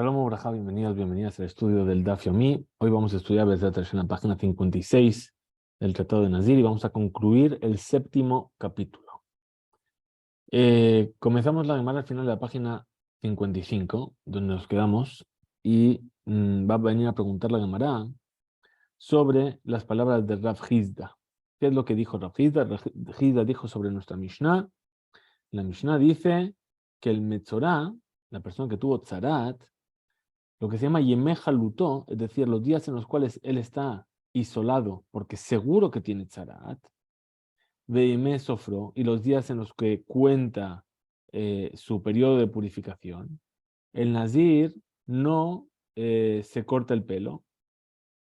Shalom Obraja, bienvenidos, bienvenidas al estudio del Daf Yomi. Hoy vamos a estudiar desde en la página 56 del Tratado de Nazir y vamos a concluir el séptimo capítulo. Comenzamos la Gemara al final de la página 55, donde nos quedamos, y va a venir a preguntar la Gemara sobre las palabras de Rav Hizda. ¿Qué es lo que dijo Rav Hizda? Rav Hizda dijo sobre nuestra Mishnah. La Mishnah dice que el Metzorá, la persona que tuvo Tzarat, lo que se llama Yemeh Halutó, es decir, los días en los cuales él está isolado, porque seguro que tiene Tzarat, Yemeh Sofro, y los días en los que cuenta su periodo de purificación, el Nazir no se corta el pelo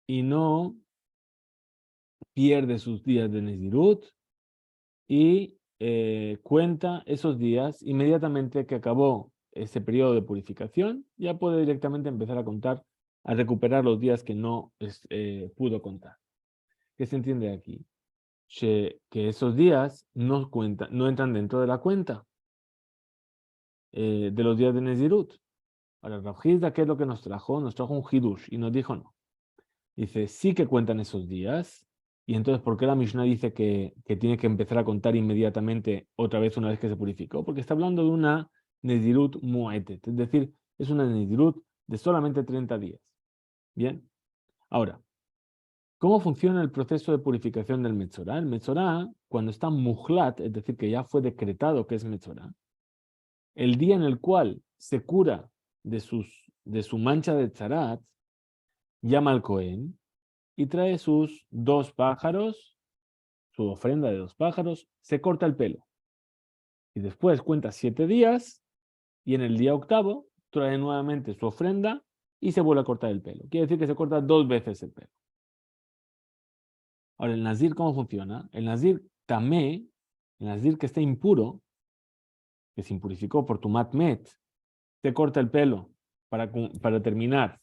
y no pierde sus días de Nezirut y cuenta esos días inmediatamente que acabó ese periodo de purificación, ya puede directamente empezar a contar, a recuperar los días que no pudo contar. ¿Qué se entiende aquí? Que esos días no entran dentro de la cuenta de los días de Nezirut. Ahora, Rav Hizda, ¿qué es lo que nos trajo? Nos trajo un Hidush y nos dijo no. Dice, sí que cuentan esos días. Y entonces, ¿por qué la Mishnah dice que tiene que empezar a contar inmediatamente otra vez una vez que se purificó? Porque está hablando de una Nezirut Mu'etet, es decir, es una Nezirut de solamente 30 días. Bien, ahora, ¿cómo funciona el proceso de purificación del Metzorá? El Metzorá, cuando está Muhlat, es decir, que ya fue decretado que es Metzorá, el día en el cual se cura de su mancha de Tzarat, llama al Cohen y trae sus 2 pájaros, su ofrenda de 2 pájaros, se corta el pelo. Y después cuenta 7 días y en el día octavo trae nuevamente su ofrenda y se vuelve a cortar el pelo. Quiere decir que se corta 2 veces el pelo. Ahora, el Nazir, ¿cómo funciona? El Nazir tamé, el Nazir que está impuro, que se impurificó por tu matmet, se corta el pelo para terminar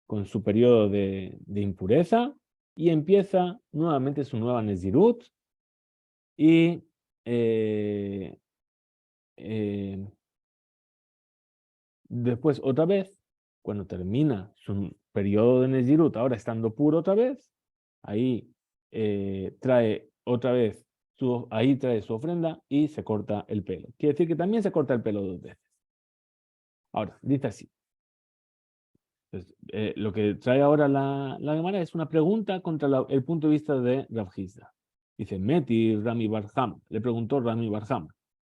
con su periodo de impureza y empieza nuevamente su nueva Nezirut y después otra vez, cuando termina su periodo de Nezirut, ahora estando puro otra vez, ahí trae otra vez ahí trae su ofrenda y se corta el pelo. Quiere decir que también se corta el pelo 2 veces. Ahora, dice así. Entonces, lo que trae ahora la Gemara es una pregunta contra el punto de vista de Rav Hizda. Dice, Meti Rami Barham, le preguntó Rami Barham,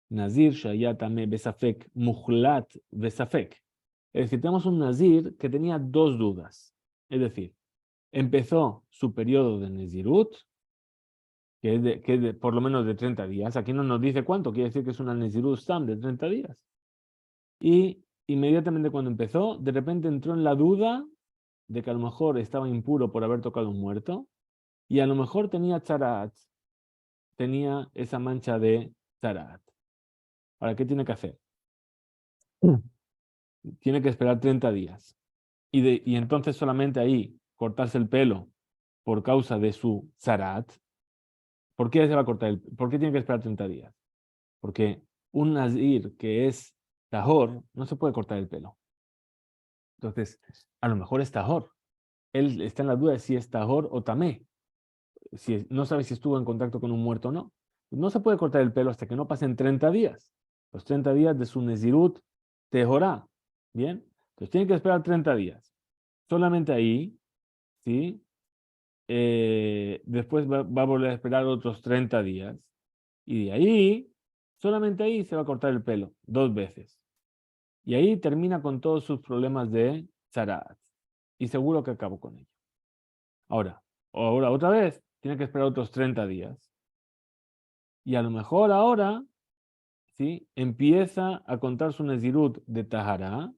Nazir Shayatame Besafek Muhlat Besafek. Es decir, tenemos un Nazir que tenía 2 dudas. Es decir, empezó su periodo de Nezirut, que es de por lo menos de 30 días. Aquí no nos dice cuánto, quiere decir que es una Nezirut Stam de 30 días. Y inmediatamente cuando empezó, de repente entró en la duda de que a lo mejor estaba impuro por haber tocado un muerto, y a lo mejor tenía Tzarat, tenía esa mancha de Tzarat. Ahora, ¿qué tiene que hacer? Tiene que esperar 30 días. Y entonces solamente ahí cortarse el pelo por causa de su Tzarat. ¿Por qué se va a cortar ¿Por qué tiene que esperar 30 días? Porque un Nazir que es Tahor no se puede cortar el pelo. Entonces, a lo mejor es Tahor. Él está en la duda de si es Tahor o Tamé. No sabe si estuvo en contacto con un muerto o no. No se puede cortar el pelo hasta que no pasen 30 días. Los 30 días de su Nezirut Tehorá. ¿Bien? Entonces tiene que esperar 30 días. Solamente ahí, ¿sí? Después va a volver a esperar otros 30 días. Y de ahí, solamente ahí se va a cortar el pelo 2 veces. Y ahí termina con todos sus problemas de Zarat. Y seguro que acabó con ello. Ahora otra vez, tiene que esperar otros 30 días. Y a lo mejor ahora, ¿sí? Empieza a contar su Nezirut de Tahara.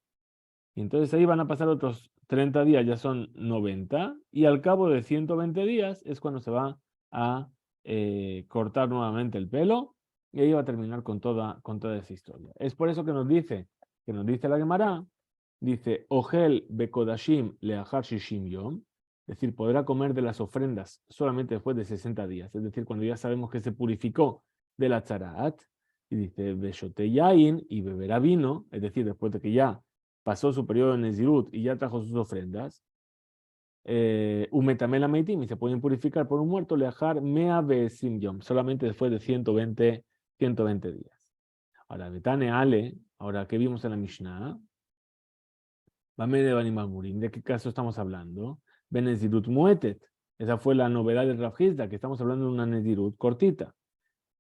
Y entonces ahí van a pasar otros 30 días, ya son 90. Y al cabo de 120 días es cuando se va a cortar nuevamente el pelo. Y ahí va a terminar con toda esa historia. Es por eso que nos dice la Gemara, dice, Ogel bekodashim leachar shishim yom, es decir, podrá comer de las ofrendas solamente después de 60 días, es decir, cuando ya sabemos que se purificó de la tzaraat, y dice, beshote yain, y beberá vino, es decir, después de que ya pasó su periodo de Nezirut y ya trajo sus ofrendas, Umetamela Meitim, y se pueden purificar por un muerto, leajar Mea Besim Yom, solamente después de 120 días. Ahora, Betane Ale, ahora, ¿qué vimos en la Mishnah? Bamede Banimamurim, ¿de qué caso estamos hablando? Benezirut Muetet. Esa fue la novedad del Rav Hizda, que estamos hablando de una Nezirut cortita.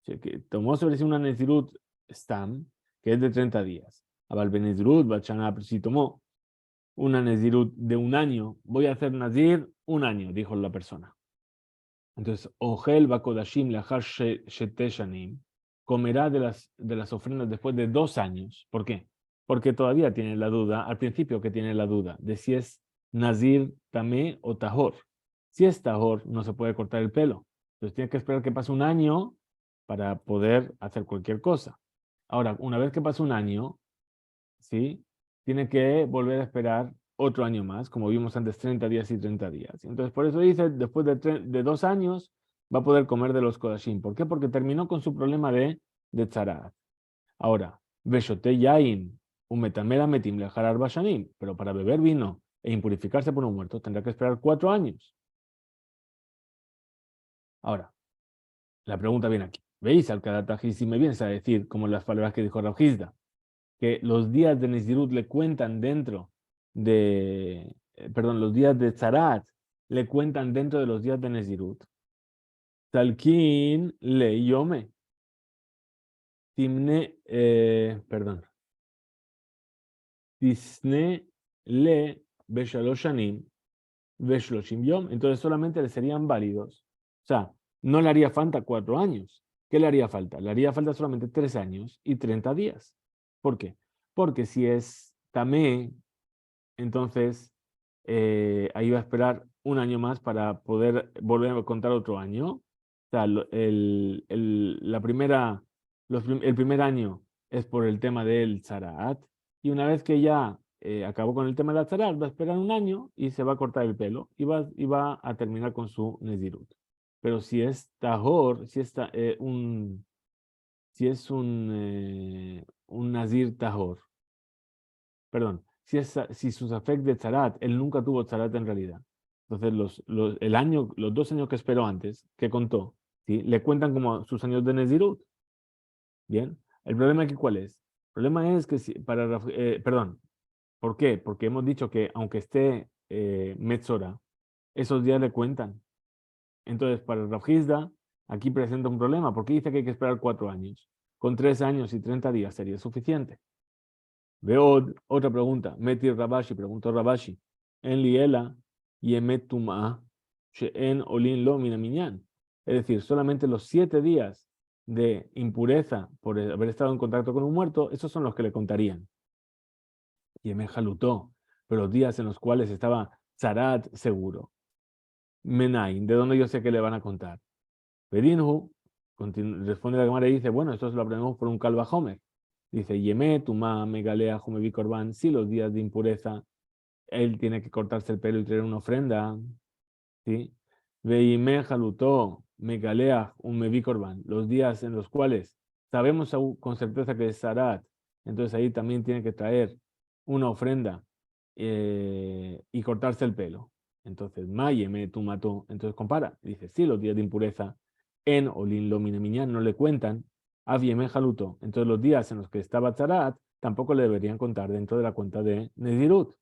Que tomó sobre sí una Nezirut Stam, que es de 30 días. Abal Benezirut, Bachana, si tomó una Nezirut de un año, voy a hacer Nazir un año, dijo la persona. Entonces, Ogel Bakodashim Lachar Sheteshanim, comerá de las ofrendas después de 2 años. ¿Por qué? Porque todavía tiene la duda, al principio que tiene la duda, de si es Nazir, Tamé o Tahor. Si es Tahor, no se puede cortar el pelo. Entonces tiene que esperar que pase un año para poder hacer cualquier cosa. Ahora, una vez que pase un año, ¿sí? Tiene que volver a esperar otro año más, como vimos antes, 30 días y 30 días. Entonces, por eso dice, después de 2 años, va a poder comer de los Kodashim. ¿Por qué? Porque terminó con su problema de Tzarat. Ahora, Beshote Yain, Umetamera Metim Leharar Bashanim, pero para beber vino e impurificarse por un muerto tendrá que esperar 4 años. Ahora, la pregunta viene aquí. ¿Veis al Kadataji si me vienes a decir, como las palabras que dijo Rav Hizda, que los días de Nezirut le cuentan dentro perdón, los días de Tzarat le cuentan dentro de los días de Nezirut? Talkin le yome. Timne, perdón. Tisne le beshaloshanim beshloshim yom. Entonces solamente le serían válidos. O sea, no le haría falta 4 años. ¿Qué le haría falta? Le haría falta solamente 3 años y 30 días. ¿Por qué? Porque si es tamé, entonces ahí va a esperar un año más para poder volver a contar otro año. O sea, el primer año es por el tema del Zaraat, y una vez que ya acabó con el tema del Zaraat, va a esperar un año y se va a cortar el pelo y va a terminar con su Nezirut. Pero si es Tahor, si es un Nazir Tahor, perdón, si sus afectos de Tzarat, él nunca tuvo Tzarat en realidad. Entonces, los 2 años que esperó antes, que contó, ¿sí? Le cuentan como sus años de Nezirut. Bien. El problema aquí, ¿cuál es? El problema es que, perdón, ¿por qué? Porque hemos dicho que aunque esté Metzora, esos días le cuentan. Entonces, para Rav Hizda, aquí presenta un problema, porque dice que hay que esperar 4 años. Con 3 años y 30 días sería suficiente. Veo otra pregunta. Meti Rabashi, preguntó Rabashi. En Liela y Emet Tum'a, en Olin Lo Minaminyan. Es decir, solamente los 7 días de impureza por haber estado en contacto con un muerto, esos son los que le contarían. Y Emet Jalutó, pero los días en los cuales estaba Zarat seguro. Menain, ¿de dónde yo sé que le van a contar? Pedinhu, responde la cámara y dice, bueno, esto se lo aprendemos por un Calva Homer. Dice, Yemé, Tumá, Megalea, Jumevi Corban, si los días de impureza, él tiene que cortarse el pelo y traer una ofrenda, ¿sí? Veime Jalutó, Megalea, Jumevi Corban, los días en los cuales sabemos con certeza que es Sarat, entonces ahí también tiene que traer una ofrenda y cortarse el pelo. Entonces, Mayeme, tú mató. Entonces compara. Dice, sí, los días de impureza en Olin Lominemiñán no le cuentan. Avieme Jaluto. Entonces, los días en los que estaba Tzarat tampoco le deberían contar dentro de la cuenta de Nezirut.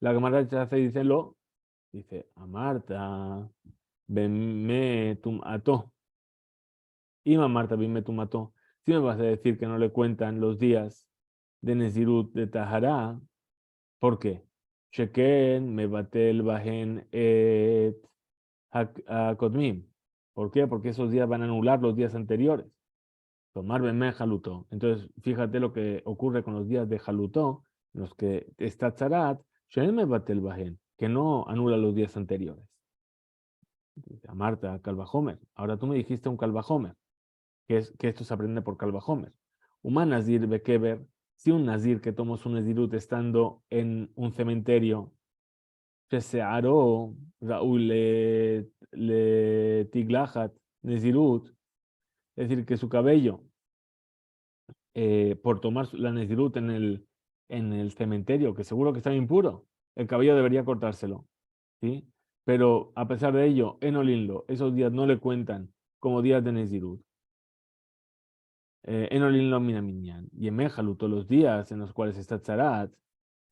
La Gemara hace, dice lo, dice, a Marta, venme tum ató. Y Marta, venme tum ató. Si me vas a decir que no le cuentan los días de Nezirut de Tahará, ¿por qué? Sheken mebatel bajen et hakodmim. ¿Por qué? Porque esos días van a anular los días anteriores. Tomar bemé jalutó. Entonces, fíjate lo que ocurre con los días de jalutó, los que está tzarat, sheken mebatel bajen, que no anula los días anteriores. A Marta, Calvajomer. Ahora tú me dijiste un Calvajomer, que esto se aprende por Calvajomer. Human Nazir Bekeber, si un Nazir que tomó su Nezirut estando en un cementerio, Shesearo, Raúl le Tiglajat, Nezirut, es decir, que su cabello, por tomar la Nezirut en el cementerio, que seguro que está impuro, el cabello debería cortárselo, ¿sí? Pero a pesar de ello, en Olinlo, esos días no le cuentan como días de Nezirut. En Olinlo Minaminyan. Y en Méjalu, todos los días en los cuales está Tzarat,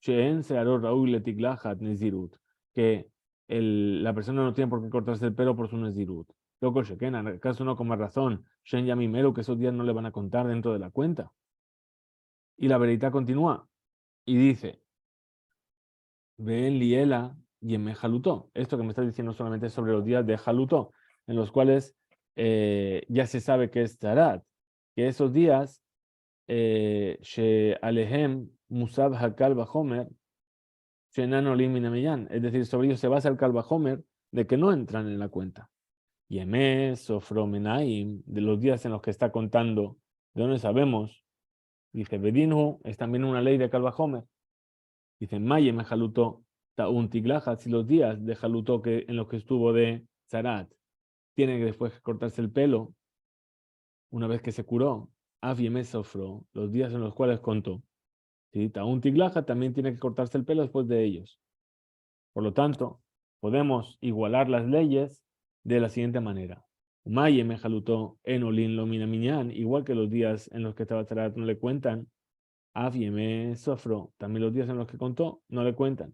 Sheen Searor Raúl Letiglajat Nezirut, que la persona no tiene por qué cortarse el pelo por su Nezirut. Loco Sheken, ¿acaso no con más razón? Shen Yamimero, que esos días no le van a contar dentro de la cuenta. Y la verita continúa y dice, Ven Liela y en Jalutó. Esto que me estás diciendo solamente es sobre los días de Jalutó, en los cuales ya se sabe que es Tarat, que esos días, She Alehem Musab Hakal Bahomer, Shenan Olim Minameyan, es decir, sobre ellos se basa el Kalbahomer de que no entran en la cuenta. Y Emes o Fromenaim, de los días en los que está contando, de dónde sabemos, dice Bedinhu, es también una ley de Kalbahomer. Dice, Maye me jalutó un tiglaja, si los días de jalutó que, en los que estuvo de Zarat, tiene que después cortarse el pelo, una vez que se curó, Afieme sofró, los días en los cuales contó. ¿Sí? Un tiglaja también tiene que cortarse el pelo después de ellos. Por lo tanto, podemos igualar las leyes de la siguiente manera. Maye me jalutó en Olin lo minamiñán, igual que los días en los que estaba Zarat no le cuentan, Afieme sofró, también los días en los que contó no le cuentan.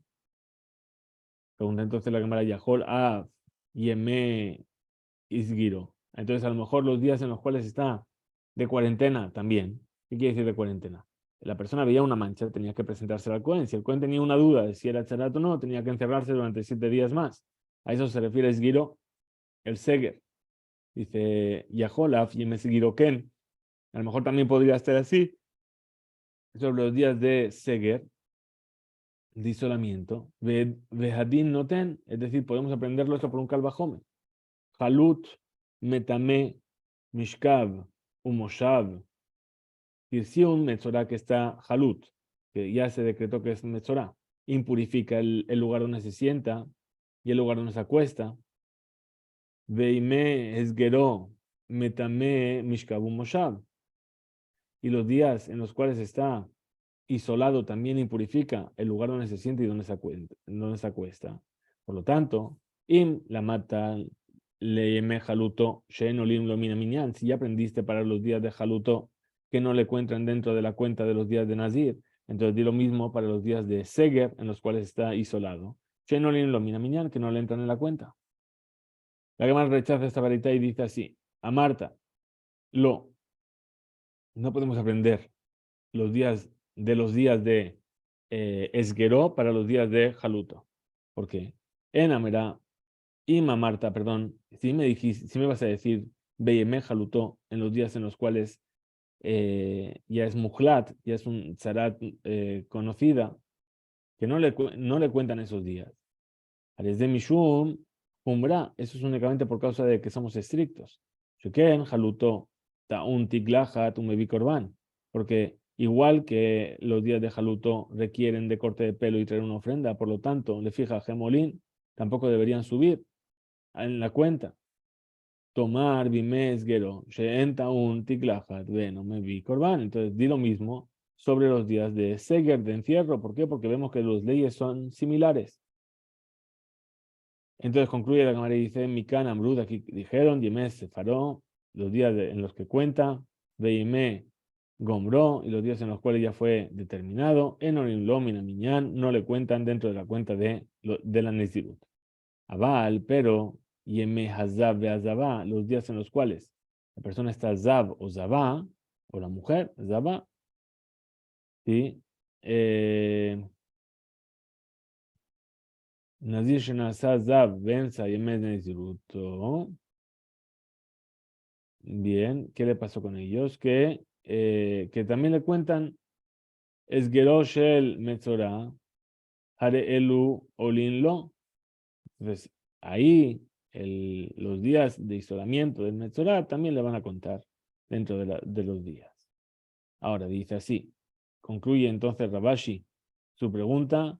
Pregunta entonces la cámara Yahol a Yeme Isgiro. Entonces, a lo mejor los días en los cuales está de cuarentena también. ¿Qué quiere decir de cuarentena? La persona veía una mancha, tenía que presentarse al Cohen. Si el Cohen tenía una duda de si era Tzarat o no, tenía que encerrarse durante 7 días más. A eso se refiere Isgiro, el Seger. Dice Yaholaf Yeme Isgiro Ken. A lo mejor también podría ser así sobre los días de Seger, de isolamiento. Vejadin noten, es decir, podemos aprenderlo esto por un calvajome. Halut, Metame, Mishkav, Umoshav. Y si un Metzorah que está Halut, que ya se decretó que es Metzorah, impurifica el lugar donde se sienta y el lugar donde se acuesta. Veime Esgeró, Metame, Mishkav, Umoshav. Y los días en los cuales está isolado también impurifica el lugar donde se siente y donde se acuesta. Por lo tanto, im la mata le jaluto, shen olim lo mina si ya aprendiste para los días de jaluto que no le encuentran dentro de la cuenta de los días de Nazir, entonces di lo mismo para los días de Seger en los cuales está isolado. Shen olim lo mina que no le entran en la cuenta. La que más rechaza esta varita y dice así, a Marta, no podemos aprender los días de Esgueró para los días de Jaluto. ¿Por qué? En Amera, Ima Marta, perdón, si me vas a decir Beyeme Jaluto en los días en los cuales ya es Mujlat, ya es un Zarat conocida, que no le cuentan esos días. De Mishum, Umbra, eso es únicamente por causa de que somos estrictos. Sheken, Jaluto, Taun Tiglaja, Tumevi Korban. Porque igual que los días de Jaluto requieren de corte de pelo y traer una ofrenda, por lo tanto, le fija Gemolín, tampoco deberían subir en la cuenta. Tomar, Bimes, Gero, Sheen Taun Tiglaja, no me vi Korban. Entonces, di lo mismo sobre los días de Seger, de encierro. ¿Por qué? Porque vemos que las leyes son similares. Entonces concluye la cámara y dice, Mikan Amrud, aquí dijeron, Yemes Sefaró, los días en los que cuenta, Veime Gombró, y los días en los cuales ya fue determinado, Enorim Lomina Miñán, no le cuentan dentro de la cuenta de la Nezirut. Abal, pero, Yeme Hazab Beazabá, los días en los cuales la persona está Zab o Zabá, o la mujer, Zabá, ¿sí? Nazir Shenasa Zab, Benza, Yemes Nezirut. Bien, ¿qué le pasó con ellos? Que también le cuentan Esgero Shel Metzorah, Hare Elu Olinlo. Entonces, ahí los días de isolamiento del Metzorah también le van a contar dentro de los días. Ahora dice así, concluye entonces Rabashi su pregunta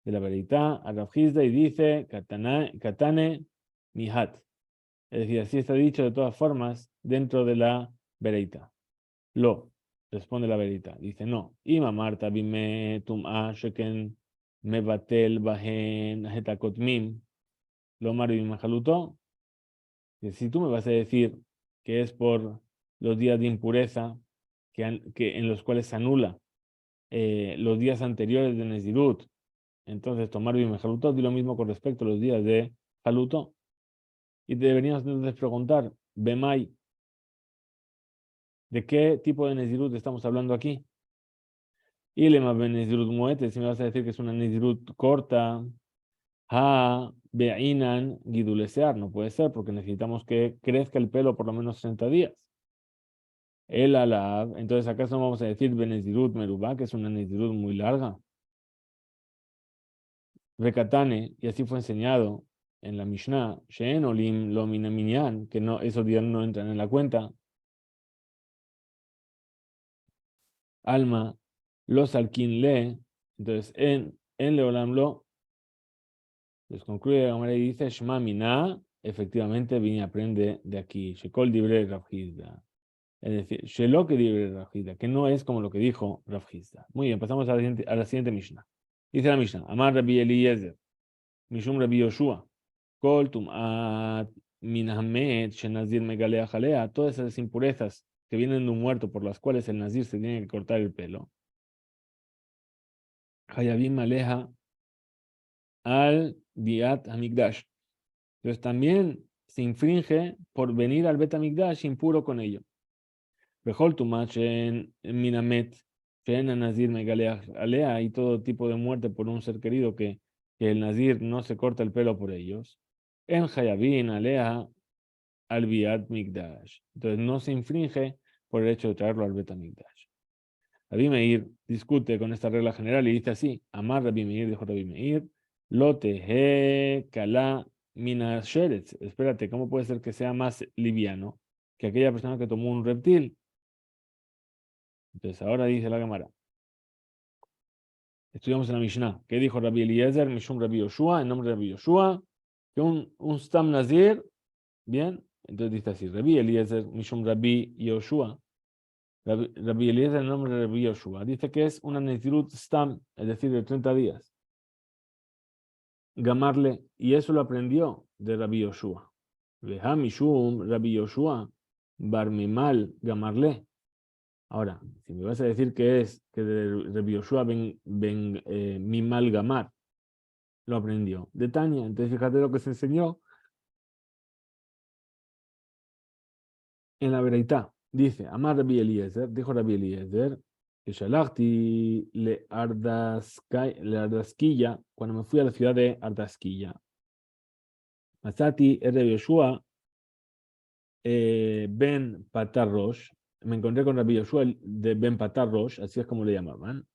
de la veridad a Rav Hizda y dice, Katane Mihat. Es decir, así está dicho de todas formas dentro de la vereita. Lo, Responde la verita. Dice, no. Ima Marta bime tum'a sheken mevatel bahen hetakotmim lomar bimajalutó. Si tú me vas a decir que es por los días de impureza que en los cuales se anula los días anteriores de Nezirut, entonces tomar bimajalutó, di lo mismo con respecto a los días de Jalutó. Y deberíamos entonces preguntar, Bemay, ¿de qué tipo de Nezirut estamos hablando aquí? Y le más Nezirut Muete, si me vas a decir que es una Nezirut corta, ha Be'inan Gidulesear, no puede ser, porque necesitamos que crezca el pelo por lo menos 60 días. El alab, entonces acaso no vamos a decir Benezirut Merubá, que es una Nezirut muy larga. Rekatane, y así fue enseñado en la Mishnah, Sheen Olim Lominaminyan, que no, esos días no entran en la cuenta. Alma, los alquin le, entonces en Leolam lo, les concluye la manera y dice, Shma Mina, efectivamente vine y aprende de aquí, Shekol Dibre Rav Hizda. Es decir, Shelo que Dibre Rav Hizda, que no es como lo que dijo Rav Hizda. Muy bien, pasamos a la siguiente Mishnah. Dice la Mishnah, Amar Rabbi Eliezer, Mishum Rabbi Yoshua, Kol Tum'at Minhamet Shenazir Megalea Jalea, todas esas impurezas que vienen de un muerto por las cuales el nazir se tiene que cortar el pelo. Hayabim Aleja al Biat Hamikdash. Entonces también se infringe por venir al Bet Hamikdash impuro con ello. Bejol Tumach en Minamet, Shen Nazir Megalea Alea, y todo tipo de muerte por un ser querido que el nazir no se corta el pelo por ellos. En Hayabin Alea al Biat Mikdash. Entonces no se infringe por el hecho de traerlo al Bet Hamikdash. Rabbi Meir discute con esta regla general y dice así: Amar Rabbi Meir, dijo Rabbi Meir, lote he kala mina sheretz. Espérate, ¿cómo puede ser que sea más liviano que aquella persona que tomó un reptil? Entonces ahora dice la Gemara. Estudiamos en la Mishnah. ¿Qué dijo Rabbi Eliezer, Mishum Rabbi Yoshua, en nombre de Rabbi Yoshua? Que un Stam Nazir, bien, entonces dice así: Rabbi Eliezer, Mishum Rabbi Yoshua. Rabbi Eliezer, en nombre de Rabbi Yoshua, dice que es una Nezirut Stam, es decir, de 30 días. Gamarle, y eso lo aprendió de Rabbi Yoshua. Veja Mishum Rabbi Yoshua, Barmimal Gamarle. Ahora, si me vas a decir que es que de Rabbi Yoshua Mimal Gamar, lo aprendió de Tania. Entonces fíjate lo que se enseñó en la Bereitá. Dice, Amar Rabbi Eliezer, dijo Rabbi Eliezer, que Shalachti le Ardasquilla, cuando me fui a la ciudad de Ardasquilla. Masati Rabbi Yoshua Ben Patarrosh, me encontré con Rabbi Yoshua de Ben Patarrosh, así es como le llamaban.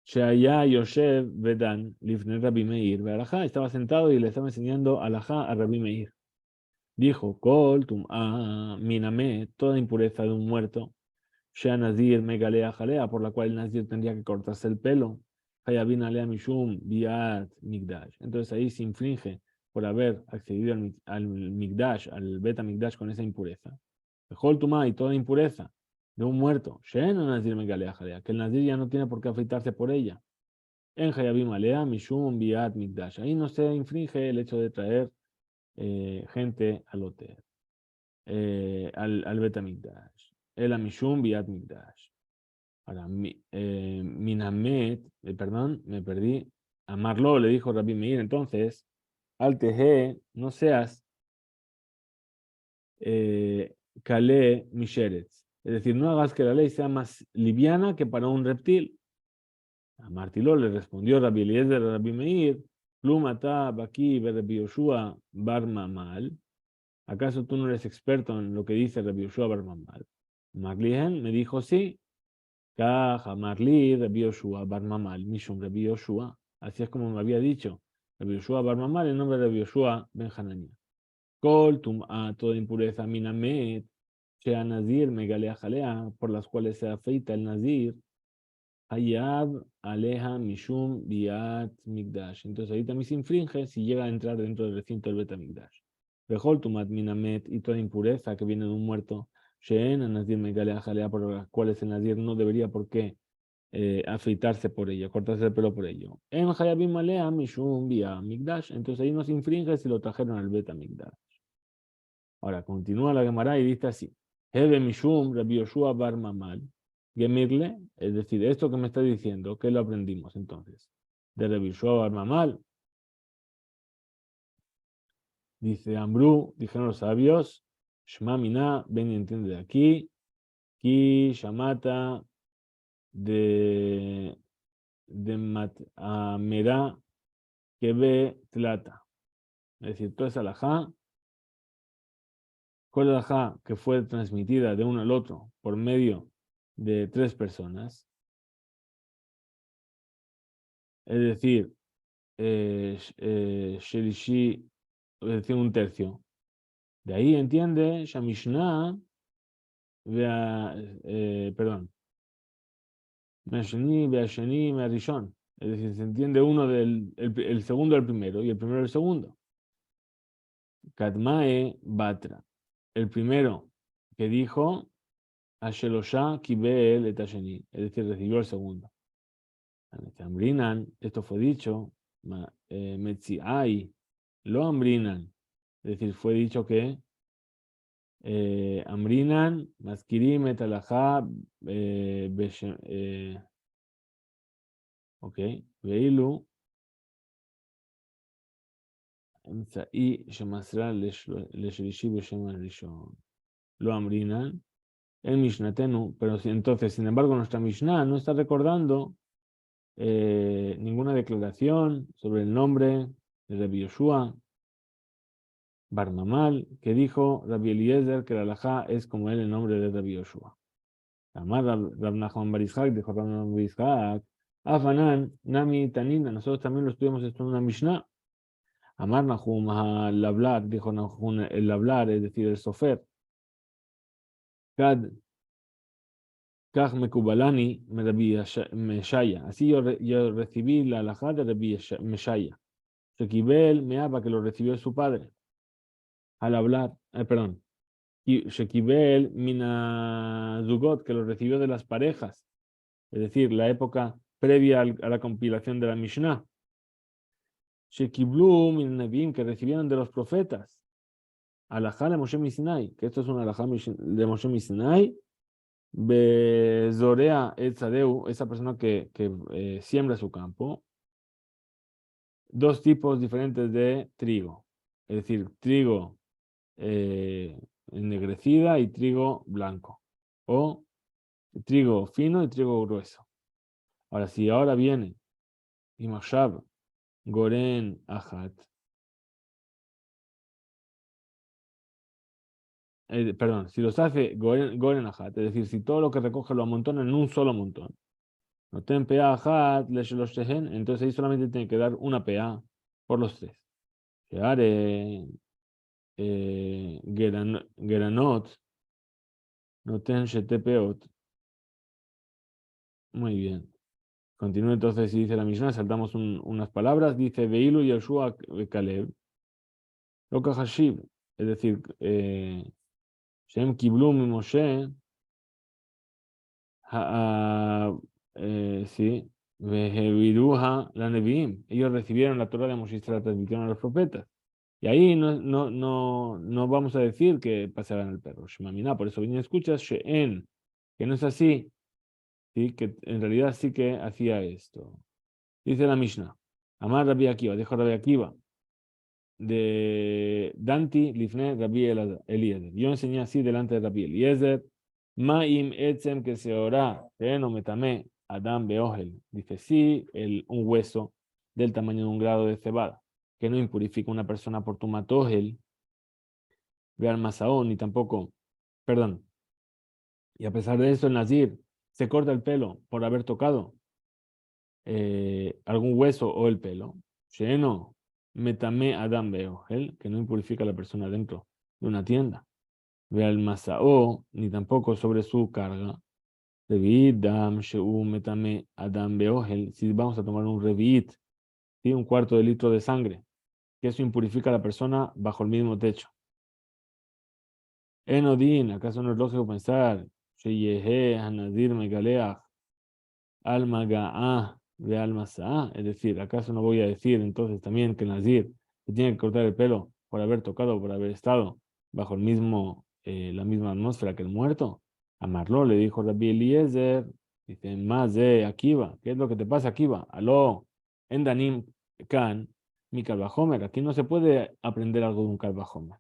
Shaya Yoshev Vedan, Lifne Rabbi Meir, Alajá, estaba sentado y le estaba enseñando Alajá a Rabbi Meir. Dijo, Kol Miname, toda impureza de un muerto, Shea Nazir Megalea Jalea, por la cual el Nazir tendría que cortarse el pelo. Hayabin Alea Mishum Biat Migdash. Entonces ahí se infringe por haber accedido al Migdash, al Beta Migdash con esa impureza. Bejol y toda impureza de un muerto, Shea Nazir Megalea Jalea, que el Nazir ya no tiene por qué afeitarse por ella. En Hayabim Alea Mishum Biat Migdash. Ahí no se infringe el hecho de traer gente al hotel, al Betamigdash. El Amishum Biat Migdash. Ahora, Minamet, perdón, me perdí. Amarlo, le dijo Rabbi Meir, entonces, al teje, no seas Kale Misheretz. Es decir, no hagas que la ley sea más liviana que para un reptil. A Martiló le respondió Rabbi Eliezer, Rabbi Meir, Plumata, Baki, Rabbi Yoshua, Bar Mamal. ¿Acaso tú no eres experto en lo que dice Rabbi Yoshua Bar Mamal? Maglihen me dijo sí. Kaja Marli, Rabbi Yoshua Bar Mamal, Mishum Rabbi Yoshua. Así es como me había dicho. Rabbi Yoshua Bar Mamal, en nombre de Rabbi Yoshua Ben Hanania. Kol a toda impureza minamet, Shea Nazir, Megalea Jalea, por las cuales se afeita el Nazir. Hayab Aleja Mishum Biat Migdash. Entonces ahí también se infringe si llega a entrar dentro del recinto del Beta Migdash. Bejol Tumat Minamet, y toda impureza que viene de un muerto. Sheen, Nazir Megalea Jalea, por las cuales el Nazir no debería por qué afeitarse por ello, cortarse el pelo por ello. En Hayabim Malea, Mishum, Via, Migdash. Entonces ahí no se infringe si lo trajeron al Beta Migdash. Ahora continúa la Gemara y dice así: Hebe Mishum, Rabbi Yoshua Bar Mamal, Gemirle, es decir, esto que me está diciendo, ¿qué lo aprendimos entonces? De Rabbi Yoshua Bar Mamal, dice Ambrú, dijeron los sabios, Shma Mina, ven y entiende de aquí, Ki Shamata de Mera que ve Tlata. Es decir, toda esa alajá, con la alajá que fue transmitida de uno al otro por medio de tres personas, es decir, Shelishi, es decir, un tercio. De ahí entiende Shamishna, perdón, Measheni, Beasheni, Mearishon. Es decir, se entiende uno el segundo del primero y el primero del segundo. Kadmae Batra. El primero que dijo Ashelosha Kibel Etasheni, es decir, recibió el segundo. Ambrinan, esto fue dicho, Metziai, lo Ambrinan, es decir, fue dicho que Ambrinan, Maskirim, Etalajá, ok, Veilu, y Shemasra Leshelishi Beshem Rishon, lo Ambrinan, el Mishnatenu, pero entonces, sin embargo, nuestra Mishnah no está recordando ninguna declaración sobre el nombre de Rabbi Yoshua Bar Mamal, que dijo Rabbi Eliezer que la halajá es como él el nombre de Rabbi Yoshua. Amar Rab Nachman Bar Yitzhak, dijo Rab Nachman Bar Yitzhak, Afanan, Nami Tanina, nosotros también lo estudiamos esto en una Mishnah. Amar Nahum al hablar, dijo Nahum el hablar, es decir, el sofer. Kad Kach Mekubalani me Rabbi Meshaya. Así yo recibí la halajá de Rabbi Meshaya. Shekibel Meaba, que lo recibió de su padre. Al hablar, perdón. Shekibel Mina Zugot, que lo recibió de las parejas. Es decir, la época previa a la compilación de la Mishnah. Shekiblu Min Nebim, que recibieron de los profetas. Alajá de Moshe Misinai, que esto es una alajá de Moshe Misinai. Bezorea Etzadeu, esa persona que siembra su campo. Dos tipos diferentes de trigo. Es decir, trigo ennegrecida y trigo blanco. O trigo fino y trigo grueso. Ahora, si ahora viene y Mashab Goren Ahat, perdón, si los hace Goren Ahat, es decir, si todo lo que recoge lo amontona en un solo montón, no ten PA Ahat, entonces ahí solamente tiene que dar una PA por los tres. Geranot, no ten Shetepeot. Muy bien. Continúa entonces y dice la Mishnah, saltamos unas palabras, dice Veilu y Yoshua Kaleb, Loka Hashib, es decir, Shem Kiblu mi Moshe, sí, Veheviruha la Neviim, ellos recibieron la Torah de Moshe y se la transmitieron a los profetas. Y ahí no vamos a decir que pasaban el perro, Shemamina, por eso viene escuchas, Sheen, que no es así, ¿sí? Que en realidad sí que hacía esto. Dice la Mishnah, Amar Rabbi Akiva, dijo Rabbi Akiva, de Danti Lifne Rabbi Eliezer. Yo enseñé así delante de Rabbi Eliezer, Ma'im Etzem que se ora, no metame, Adam Beogel. Dice, sí, un hueso del tamaño de un grado de cebada, que no impurifica una persona por tu matógel, ve al masaón, ni tampoco, perdón. Y a pesar de eso, el Nazir se corta el pelo por haber tocado algún hueso o el pelo. Sheno, metame Adam Beogel, que no impurifica a la persona dentro de una tienda. Ve al masao, ni tampoco sobre su carga. Revit dam sheu metame Adam Beogel. Si vamos a tomar un revit, ¿sí? Un cuarto de litro de sangre, que eso impurifica a la persona bajo el mismo techo. Enodin, ¿acaso no es lógico pensar? Sheyehe Hanadir Megaleach Alma Ga'ah de Alma Sa'ah. Es decir, ¿acaso no voy a decir entonces también que el Nazir se tiene que cortar el pelo por haber tocado, por haber estado bajo el mismo, la misma atmósfera que el muerto? Amarlo, le dijo Rabbi Eliezer, dice, más de Akiva, ¿qué es lo que te pasa, Akiva? Aló, en Danim Kan, mi Kalvahomer, aquí no se puede aprender algo de un Kalvahomer.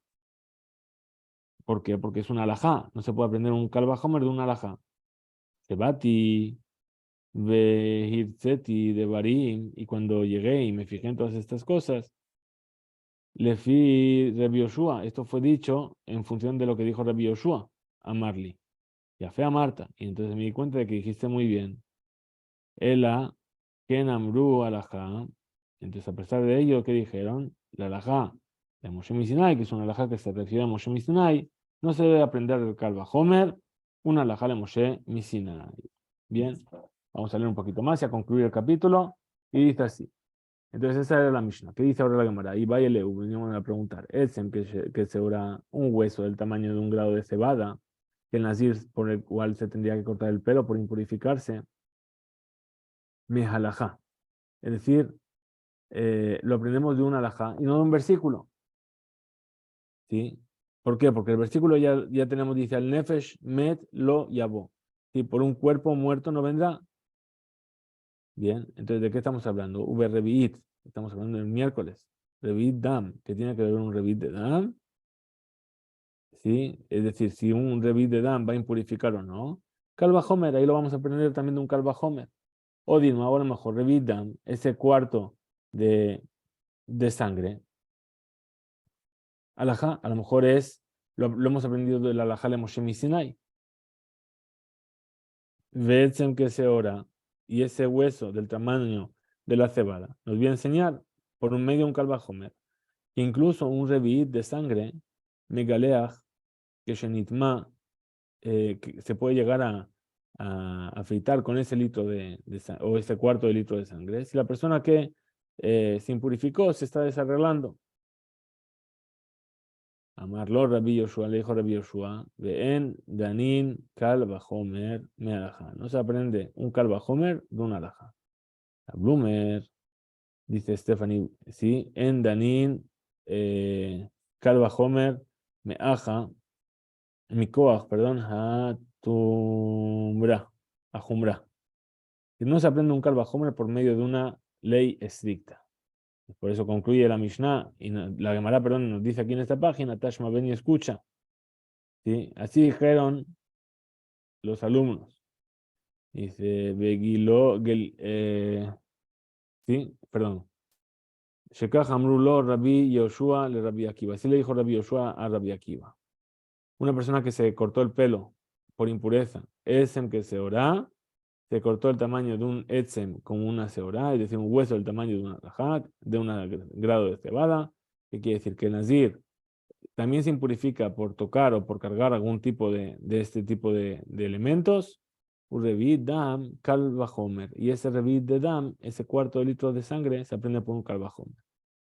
¿Por qué? Porque es una alajá, no se puede aprender un Kalvahomer de una alajá. Sebati, Hirzeti de Barim, y cuando llegué y me fijé en todas estas cosas, le fui Rabbi Yoshua, esto fue dicho en función de lo que dijo Rabbi Yoshua a Marley, y a fe a Marta, y entonces me di cuenta de que dijiste muy bien, Ela, Ken Amru alajá, entonces a pesar de ello, ¿qué dijeron? La alajá de Moshe Misinai, que es una alajá que se refiere a Moshe Misinai, no se debe aprender del Kalva Homer, una alajá de Moshe Misinai. Bien, vamos a leer un poquito más y a concluir el capítulo, y dice así. Entonces esa era la Mishnah. ¿Qué dice ahora la Gemara? Y vaya Leu, veníamos a preguntar. Edsem, que se ora un hueso del tamaño de un grado de cebada, que el nazir por el cual se tendría que cortar el pelo por impurificarse, me halajá. Es decir, lo aprendemos de una halajá y no de un versículo. ¿Sí? ¿Por qué? Porque el versículo ya tenemos, dice, al nefesh met lo yabo. ¿Sí? Por un cuerpo muerto no vendrá. Bien, entonces, ¿de qué estamos hablando? Revit, estamos hablando del miércoles. Revit dam, ¿qué tiene que ver un revit de dam? ¿Sí? Es decir, si un revit de dam va a impurificar o no. Calva Homer, ahí lo vamos a aprender también de un Calva Homer. O Dilma, ahora mejor, revit dam, ese cuarto de, de sangre. Alajá, a lo mejor lo hemos aprendido de la alajá de Moshe Sinai. Vedsem que se ora y ese hueso del tamaño de la cebada nos viene a enseñar por un medio un Calva Homer. Incluso un revit de sangre, megaleach, que shenitma, que se puede llegar a afeitar con ese litro o ese cuarto de litro de sangre. Si la persona que se impurificó se está desarreglando. Amarlo Rabbi Yoshua, le dijo Rabbi Yoshua, en Danin Kal Bajomer me alajá. No se aprende un Kal Bajomer de una alajá. La Blumer, dice Stephanie, sí, en Danin Kal Bajomer me aja. Mikoach, perdón, Ajumbra. Que no se aprende un Kalvajomer por medio de una ley estricta. Por eso concluye la Mishnah y la Gemara, perdón, nos dice aquí en esta página, Tashma ven y escucha. ¿Sí? Así dijeron los alumnos. Dice, sí, perdón. Shekach Amrulo Rabbi Yoshua le Rabbi Akiva. Así le dijo Rabbi Yoshua a Rabbi Akiva. Una persona que se cortó el pelo por impureza, es en que se orá, se cortó el tamaño de un etzem como una seorá, es decir, un hueso del tamaño de una rajat, de un grado de cebada, que quiere decir que el nazir también se impurifica por tocar o por cargar algún tipo de este tipo de elementos. Un revit dam kalvahomer. Y ese revit de dam, ese cuarto de litro de sangre, se aprende por un kalvahomer.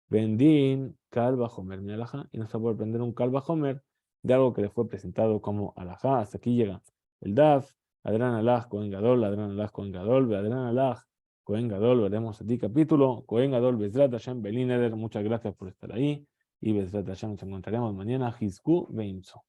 Bendin kalvahomer, mi alajá, y no se puede aprender un kalvahomer de algo que le fue presentado como alajá. Hasta aquí llega el daf. Adran alaj, Cohen Gadol, Adran alaj, Cohen Gadol, Adran alaj, Cohen Gadol, veremos a ti capítulo, Cohen Gadol, Bezrat Hashem, Belineder, muchas gracias por estar ahí, y Bezrat Hashem nos encontraremos mañana, Hizku Beimso.